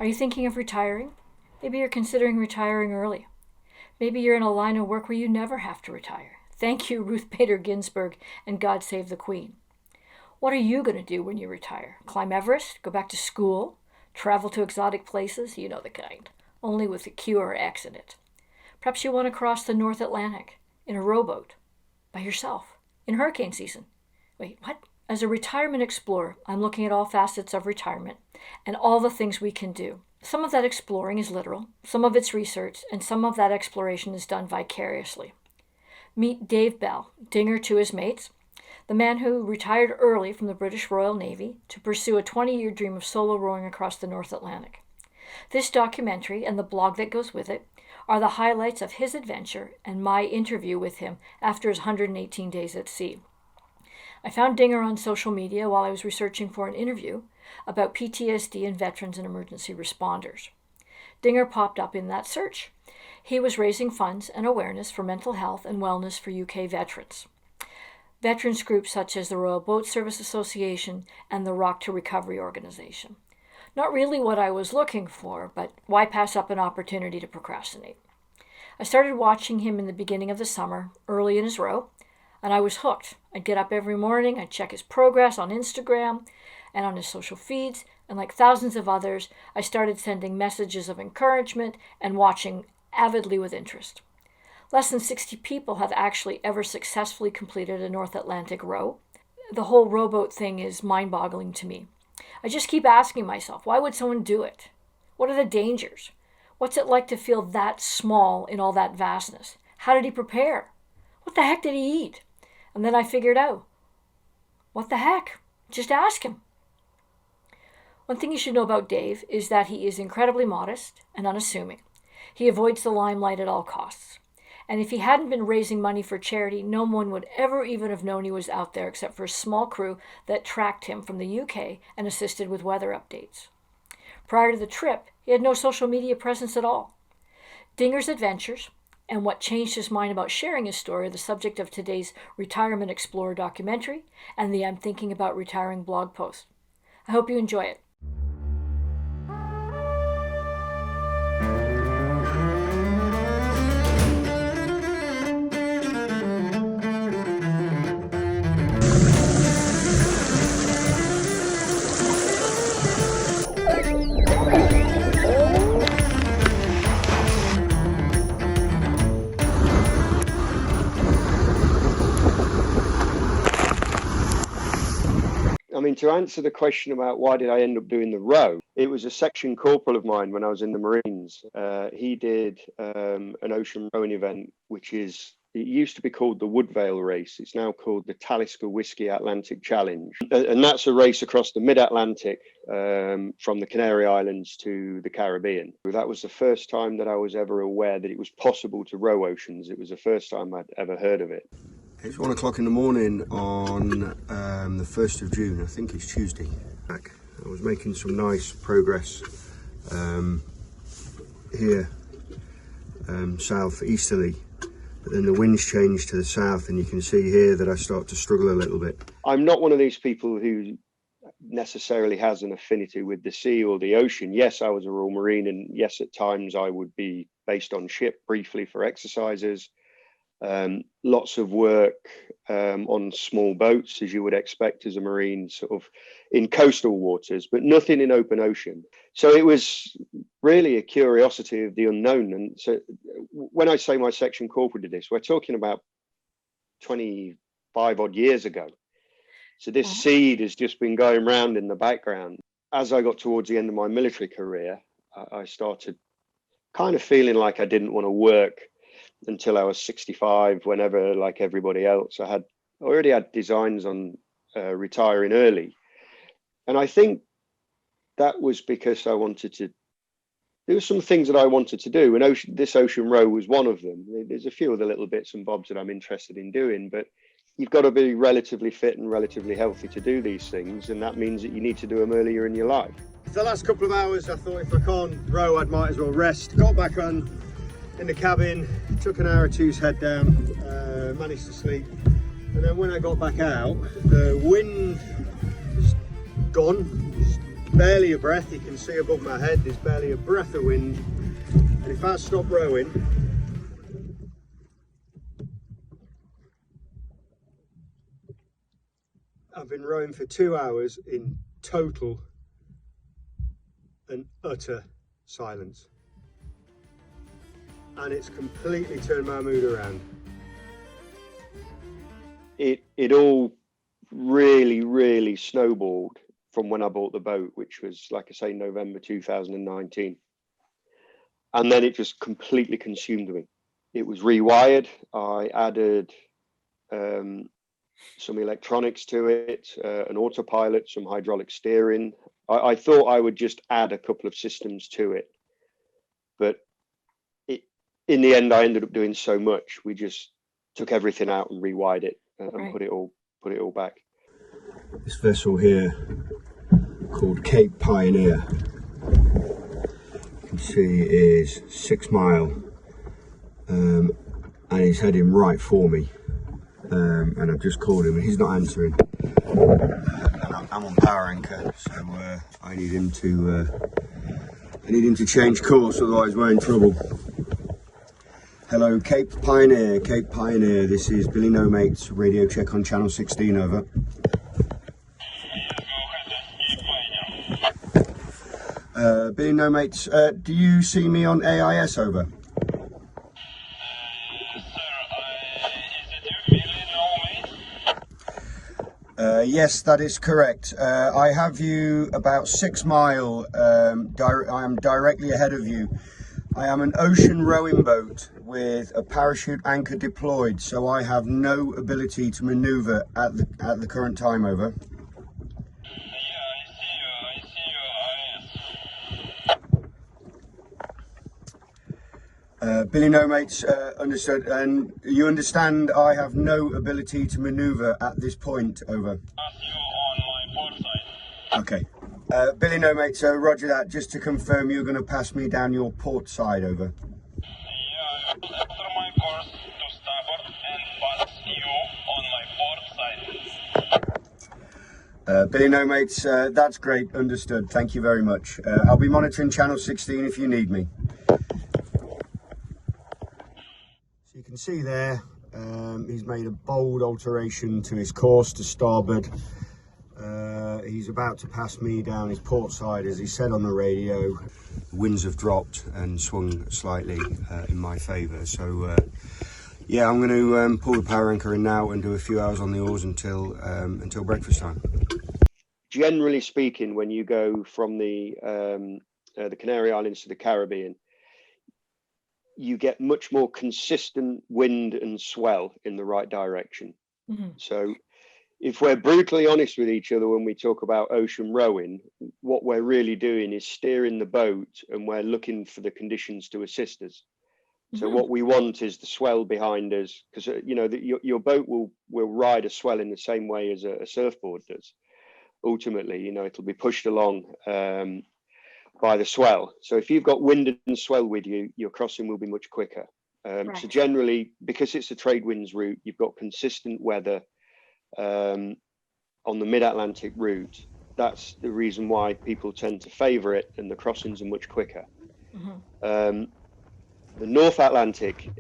Are you thinking of retiring? Maybe you're considering retiring early. Maybe you're in a line of work where you never have to retire. Thank you, Ruth Bader Ginsburg, and God Save the Queen. What are you going to do when you retire? Climb Everest? Go back to school? Travel to exotic places? You know the kind. Only with a Q or X in it. Perhaps you want to cross the North Atlantic in a rowboat by yourself in hurricane season. Wait, what? As a retirement explorer, I'm looking at all facets of retirement and all the things we can do. Some of that exploring is literal, some of it's research, and some of that exploration is done vicariously. Meet Dave Bell, dinger to his mates, the man who retired early from the British Royal Navy to pursue a 20-year dream of solo rowing across the North Atlantic. This documentary and the blog that goes with it are the highlights of his adventure and my interview with him after his 118 days at sea. I found Dinger on social media while I was researching for an interview about PTSD in veterans and emergency responders. Dinger popped up in that search. He was raising funds and awareness for mental health and wellness for UK veterans. Veterans groups such as the Royal Boat Service Association and the Rock to Recovery organization. Not really what I was looking for, but why pass up an opportunity to procrastinate? I started watching him in the beginning of the summer, early in his row, and I was hooked. I'd get up every morning, I'd check his progress on Instagram and on his social feeds, and like thousands of others, I started sending messages of encouragement and watching avidly with interest. Less than 60 people have actually ever successfully completed a North Atlantic row. The whole rowboat thing is mind-boggling to me. I just keep asking myself, why would someone do it? What are the dangers? What's it like to feel that small in all that vastness? How did he prepare? What the heck did he eat? And then I figured out, what the heck? Just ask him. One thing you should know about Dave is that he is incredibly modest and unassuming. He avoids the limelight at all costs. And if he hadn't been raising money for charity, no one would ever even have known he was out there except for a small crew that tracked him from the UK and assisted with weather updates. Prior to the trip, he had no social media presence at all. Dinger's adventures and what changed his mind about sharing his story are the subject of today's Retirement Explorer documentary and the I'm Thinking About Retiring blog post. I hope you enjoy it. I mean, to answer the question about why did I end up doing the row, it was a section corporal of mine when I was in the Marines. He did an ocean rowing event, it used to be called the Woodvale Race. It's now called the Talisker Whiskey Atlantic Challenge. And that's a race across the mid-Atlantic from the Canary Islands to the Caribbean. That was the first time that I was ever aware that it was possible to row oceans. It was the first time I'd ever heard of it. It's 1 o'clock in the morning on the 1st of June, I think it's Tuesday. I was making some nice progress here, south easterly, but then the winds changed to the south and you can see here that I start to struggle a little bit. I'm not one of these people who necessarily has an affinity with the sea or the ocean. Yes, I was a Royal Marine, and yes, at times I would be based on ship briefly for exercises. Lots of work on small boats, as you would expect as a Marine, sort of in coastal waters, but nothing in open ocean. So it was really a curiosity of the unknown. And so when I say my section corporal did this, we're talking about 25 odd years ago. So this seed has just been going round in the background. As I got towards the end of my military career, I started kind of feeling like I didn't want to work until I was 65, whenever, like everybody else. I already had designs on retiring early. And I think that was because there were some things that I wanted to do, and this ocean row was one of them. There's a few other little bits and bobs that I'm interested in doing, but you've got to be relatively fit and relatively healthy to do these things, and that means that you need to do them earlier in your life. For the last couple of hours, I thought if I can't row, I might as well rest. Got back on in the cabin, took an hour or two's head down, managed to sleep, and then when I got back out, the wind was gone, just barely a breath. You can see above my head there's barely a breath of wind, and if I stop rowing, I've been rowing for 2 hours in total and utter silence, and it's completely turned my mood around. It all really snowballed from when I bought the boat, which was, like I say, November 2019, and then it just completely consumed me. It was rewired. I added some electronics to it, an autopilot, some hydraulic steering. I thought I would just add a couple of systems to it, but in the end I ended up doing so much. We just took everything out and rewired it and put it all back. This vessel here, called Cape Pioneer, you can see is 6 mile, and he's heading right for me. And I've just called him and he's not answering. I'm on power anchor, so I need him to change course, otherwise we're in trouble. Hello, Cape Pioneer. This is Billy No Mates, radio check on channel 16, over. Billy No Mates, do you see me on AIS, over? Yes, that is correct. I have you about 6 mile. I am directly ahead of you. I am an ocean rowing boat with a parachute anchor deployed, so I have no ability to maneuver at the current time, over. Billy No Mates, understood. And you understand I have no ability to maneuver at this point, over. Okay. Billy No Mates, roger that. Just to confirm, you're going to pass me down your port side, over. Yeah, enter my course to starboard and pass you on my port side. Billy No Mates, that's great. Understood. Thank you very much. I'll be monitoring channel 16 if you need me. So you can see there, he's made a bold alteration to his course to starboard. He's about to pass me down his port side, as he said on the radio. Winds have dropped and swung slightly in my favour. So yeah, I'm going to pull the power anchor in now and do a few hours on the oars until breakfast time. Generally speaking, when you go from the Canary Islands to the Caribbean, you get much more consistent wind and swell in the right direction. Mm-hmm. So if we're brutally honest with each other when we talk about ocean rowing, what we're really doing is steering the boat, and we're looking for the conditions to assist us. Mm-hmm. So what we want is the swell behind us, because your boat will ride a swell in the same way as a surfboard does. Ultimately, it'll be pushed along by the swell. So if you've got wind and swell with you, your crossing will be much quicker. Right. So generally, because it's a trade winds route, you've got consistent weather on the mid-Atlantic route. That's the reason why people tend to favour it, and the crossings are much quicker. Mm-hmm. The North Atlantic,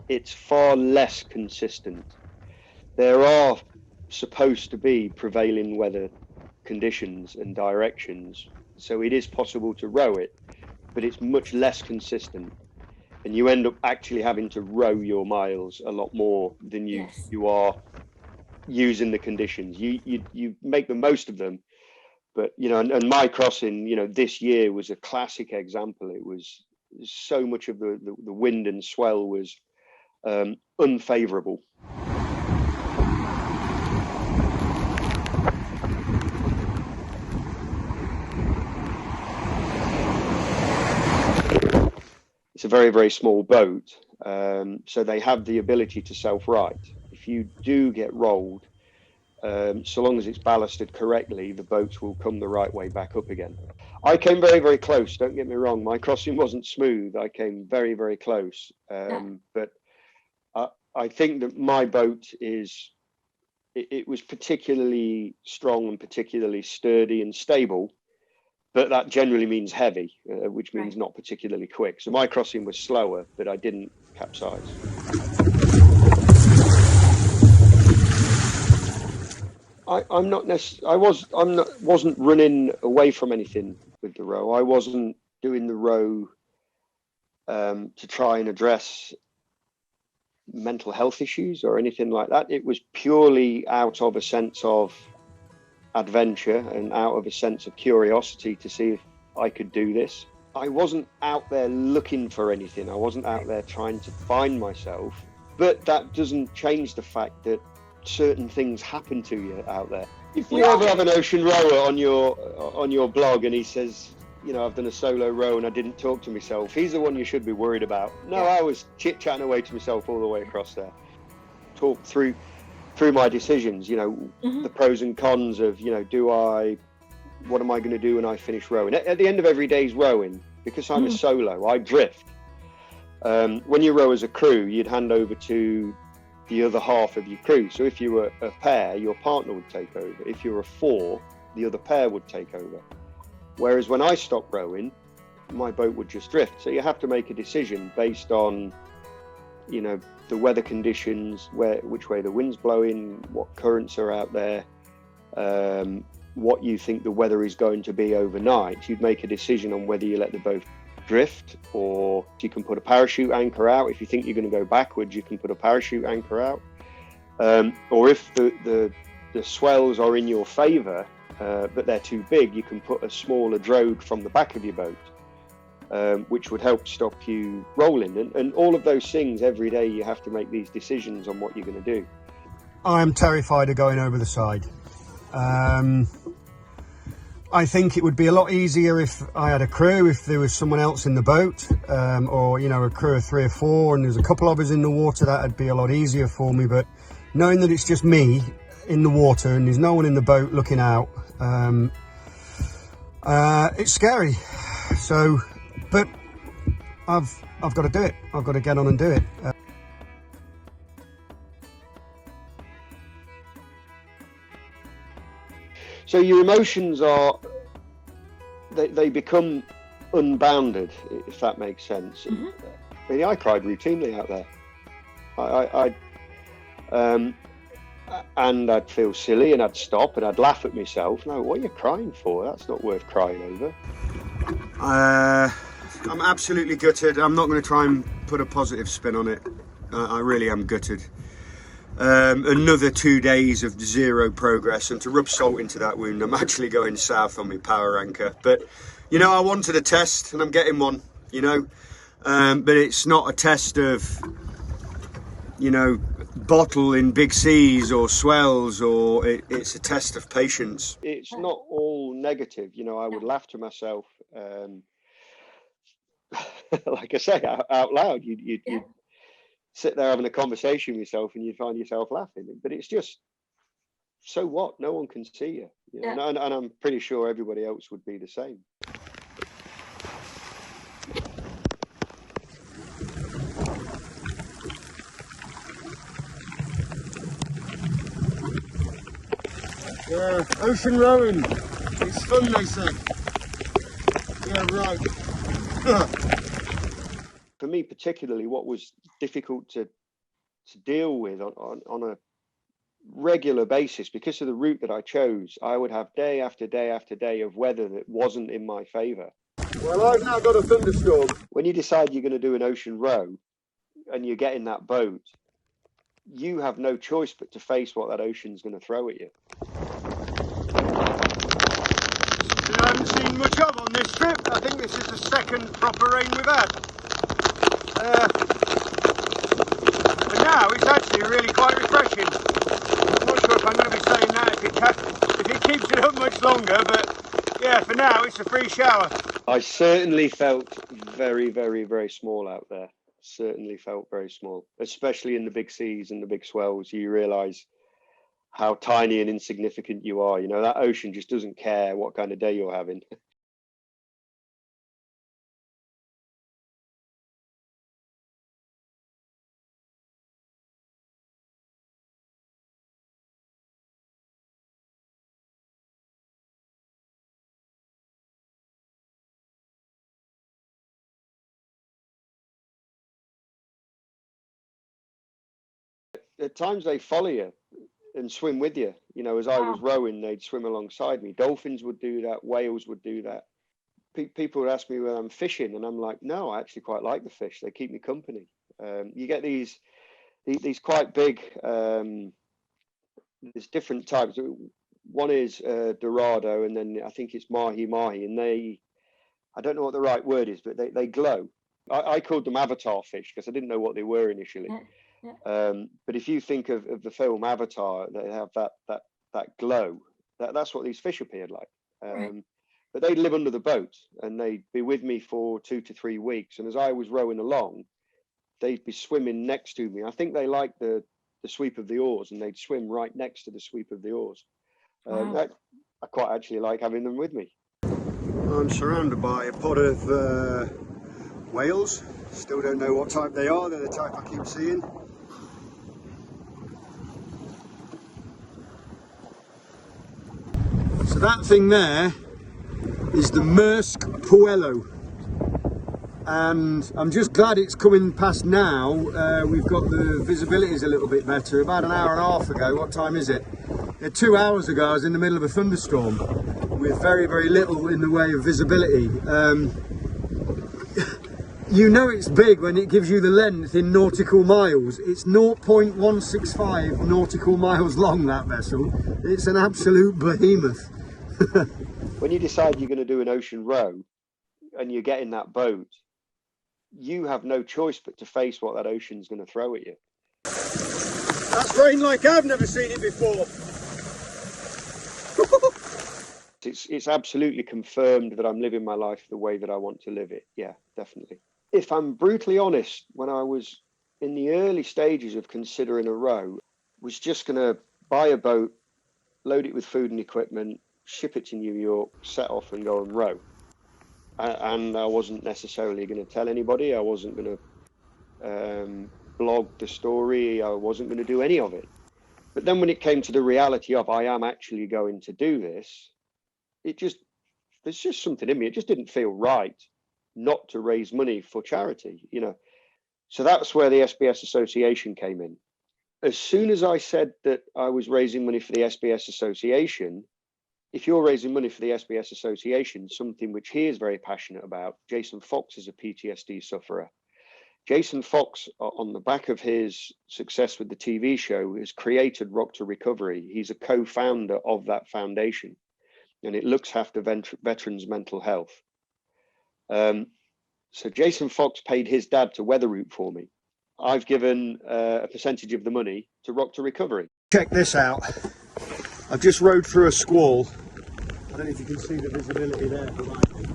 it's far less consistent. There are supposed to be prevailing weather conditions and directions, so it is possible to row it, but it's much less consistent, and you end up actually having to row your miles a lot more than you are using the conditions. You make the most of them, but and my crossing, this year was a classic example. It was so much of the wind and swell was unfavorable. It's a very, very small boat, so they have the ability to self-right. If you do get rolled, so long as it's ballasted correctly, the boats will come the right way back up again. I came very, very close. Don't get me wrong. My crossing wasn't smooth. I came very, very close. But I think that my boat it was particularly strong and particularly sturdy and stable. but that generally means heavy, which means not particularly quick. So my crossing was slower, but I didn't capsize. Wasn't running away from anything with the row. I wasn't doing the row to try and address mental health issues or anything like that. It was purely out of a sense of adventure and out of a sense of curiosity to see if I could do this. I wasn't out there looking for anything. I wasn't out there trying to find myself, but that doesn't change the fact that certain things happen to you out there. If you ever have an ocean rower on your blog and he says, I've done a solo row and I didn't talk to myself, he's the one you should be worried about. No, I was chit-chatting away to myself all the way across there. Talk through my decisions, the pros and cons of, what am I going to do when I finish rowing? At the end of every day's rowing, because I'm a solo, I drift. When you row as a crew, you'd hand over to the other half of your crew. So if you were a pair, your partner would take over. If you were a four, the other pair would take over. Whereas when I stopped rowing, my boat would just drift. So you have to make a decision based on, the weather conditions, which way the wind's blowing, what currents are out there, what you think the weather is going to be overnight. You'd make a decision on whether you let the boat drift, or you can put a parachute anchor out. If you think you're going to go backwards, you can put a parachute anchor out. Or if the swells are in your favour, but they're too big, you can put a smaller drogue from the back of your boat, which would help stop you rolling. And all of those things, every day you have to make these decisions on what you're going to do. I'm terrified of going over the side. I think it would be a lot easier if I had a crew, if there was someone else in the boat, or, a crew of 3 or 4 and there's a couple of us in the water, that'd be a lot easier for me. But knowing that it's just me in the water and there's no one in the boat looking out, it's scary. So, but I've got to do it. I've got to get on and do it. So your emotions they become unbounded, if that makes sense. I cried routinely out there. And I'd feel silly and I'd stop and I'd laugh at myself. No, what are you crying for? That's not worth crying over. I'm absolutely gutted. I'm not going to try and put a positive spin on it. I really am gutted. Another 2 days of zero progress, and to rub salt into that wound, I'm actually going south on my power anchor. But I wanted a test and I'm getting one, but it's not a test of bottle in big seas or swells, or it's a test of patience. It's not all negative. I would laugh to myself, like I say, out loud. You'd sit there having a conversation with yourself and you'd find yourself laughing. But it's just, so what? No one can see you. And I'm pretty sure everybody else would be the same. Yeah, ocean rowing. It's fun, they say. Yeah, right. For me particularly, what was difficult to deal with on a regular basis, because of the route that I chose, I would have day after day after day of weather that wasn't in my favour. Well, I've now got a thunderstorm. When you decide you're going to do an ocean row and you get in that boat, you have no choice but to face what that ocean's going to throw at you. I haven't seen much of on this trip. I think this is the second proper rain we've had. But now it's actually really quite refreshing. I'm not sure if I'm going to be saying that if it keeps it up much longer, but yeah, for now it's a free shower. I certainly felt very, very, very small out there. Certainly felt very small, especially in the big seas and the big swells. You realise how tiny and insignificant you are. That ocean just doesn't care what kind of day you're having. at times they follow you and swim with you. You know, as I was rowing, they'd swim alongside me. Dolphins would do that. Whales would do that. People would ask me whether I'm fishing, and I'm like, no, I actually quite like the fish. They keep me company. You get these quite big. There's different types. One is Dorado, and then I think it's mahi, and I don't know what the right word is, but they glow. I called them avatar fish because I didn't know what they were initially. But if you think of the film Avatar, they have that glow. That's what these fish appeared like. But they'd live under the boat, and they'd be with me for 2 to 3 weeks. And as I was rowing along, they'd be swimming next to me. I think they liked the sweep of the oars, and they'd swim right next to the sweep of the oars. I quite actually like having them with me. I'm surrounded by a pod of whales. Still don't know what type they are. They're the type I keep seeing. So that thing there is the Maersk Puello, and I'm just glad it's coming past now. We've got the visibility is a little bit better. About an hour and a half ago, what time is it? 2 hours ago I was in the middle of a thunderstorm with very, very little in the way of visibility. You know it's big when it gives you the length in nautical miles. It's 0.165 nautical miles long, that vessel. It's an absolute behemoth. When you decide you're going to do an ocean row and you get in that boat, you have no choice but to face what that ocean's going to throw at you. That's rain like I've never seen it before. It's absolutely confirmed that I'm living my life the way that I want to live it. Yeah, definitely. If I'm brutally honest, when I was in the early stages of considering a row, was just going to buy a boat, load it with food and equipment, ship it to New York, set off and go and row. And I wasn't necessarily going to tell anybody. I wasn't going to blog the story. I wasn't going to do any of it. But then when it came to the reality of I am actually going to do this, there's just something in me. It just didn't feel right not to raise money for charity, you know. So that's where the SBS Association came in. As soon as I said that I was raising money for the SBS Association, if you're raising money for the SBS Association, something which he is very passionate about, Jason Fox is a PTSD sufferer. Jason Fox, on the back of his success with the TV show, has created Rock to Recovery. He's a co-founder of that foundation, and it looks after veterans' mental health. So Jason Fox paid his dad to weather route for me. I've given a percentage of the money to Rock to Recovery. Check this out. I've just rode through a squall. I don't know if you can see the visibility there behind me.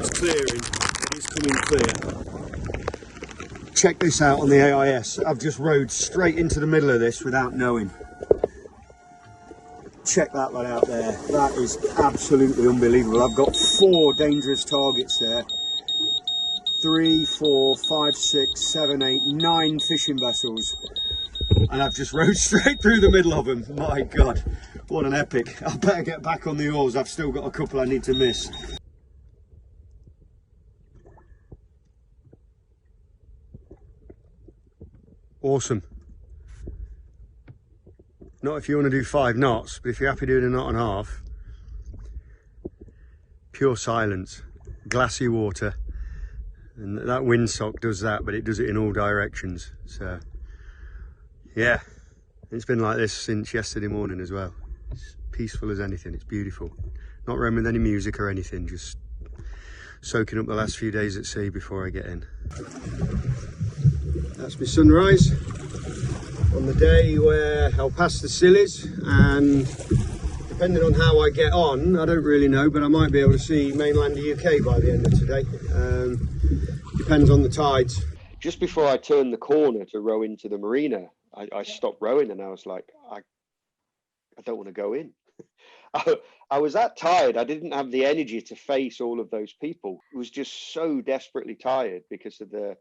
It's clearing. It is coming clear. Check this out on the AIS. I've just rode straight into the middle of this without knowing. Check that one out there. That is absolutely unbelievable. I've got 4 dangerous targets there. 3, 4, 5, 6, 7, 8, 9 fishing vessels. And I've just rode straight through the middle of them. My God, what an epic. I better get back on the oars. I've still got a couple I need to miss. Awesome. Not if you want to do 5 knots, but if you're happy doing a knot and a half. Pure silence, glassy water. And that windsock does that, but it does it in all directions. So yeah, it's been like this since yesterday morning as well. It's peaceful as anything. It's beautiful. Not running with any music or anything, just soaking up the last few days at sea before I get in. That's my sunrise on the day where I'll pass the Scillies, and depending on how I get on, I don't really know, but I might be able to see mainland UK by the end of today. Depends on the tides. Just before I turned the corner to row into the marina, I stopped rowing, and I was like, I don't want to go in. I was that tired. I didn't have the energy to face all of those people. I was just so desperately tired because of the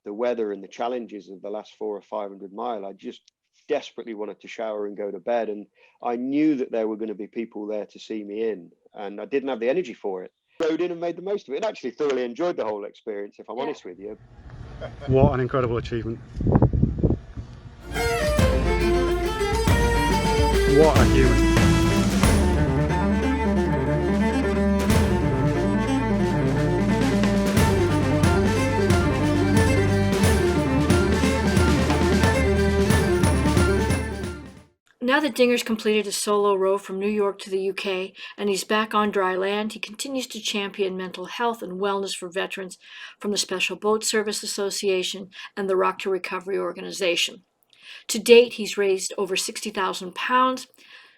weather and the challenges of the last 400 or 500 mile. I just desperately wanted to shower and go to bed. And I knew that there were going to be people there to see me in, and I didn't have the energy for it. Rode in and made the most of it, and actually thoroughly enjoyed the whole experience, if I'm honest with you. What an incredible achievement. What a human. Now that Dinger's completed a solo row from New York to the UK and he's back on dry land, he continues to champion mental health and wellness for veterans from the Special Boat Service Association and the Rock to Recovery organization. To date, he's raised over £60,000.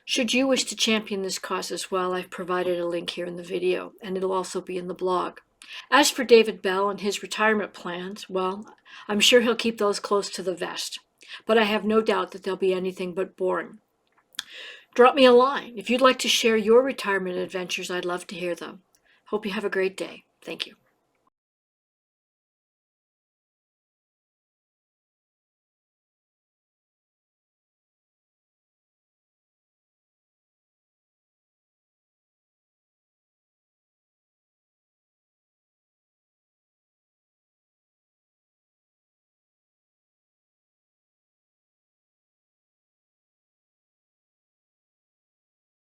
Should you wish to champion this cause as well, I've provided a link here in the video, and it'll also be in the blog. As for David Bell and his retirement plans, well, I'm sure he'll keep those close to the vest, but I have no doubt that they'll be anything but boring. Drop me a line. If you'd like to share your retirement adventures, I'd love to hear them. Hope you have a great day. Thank you.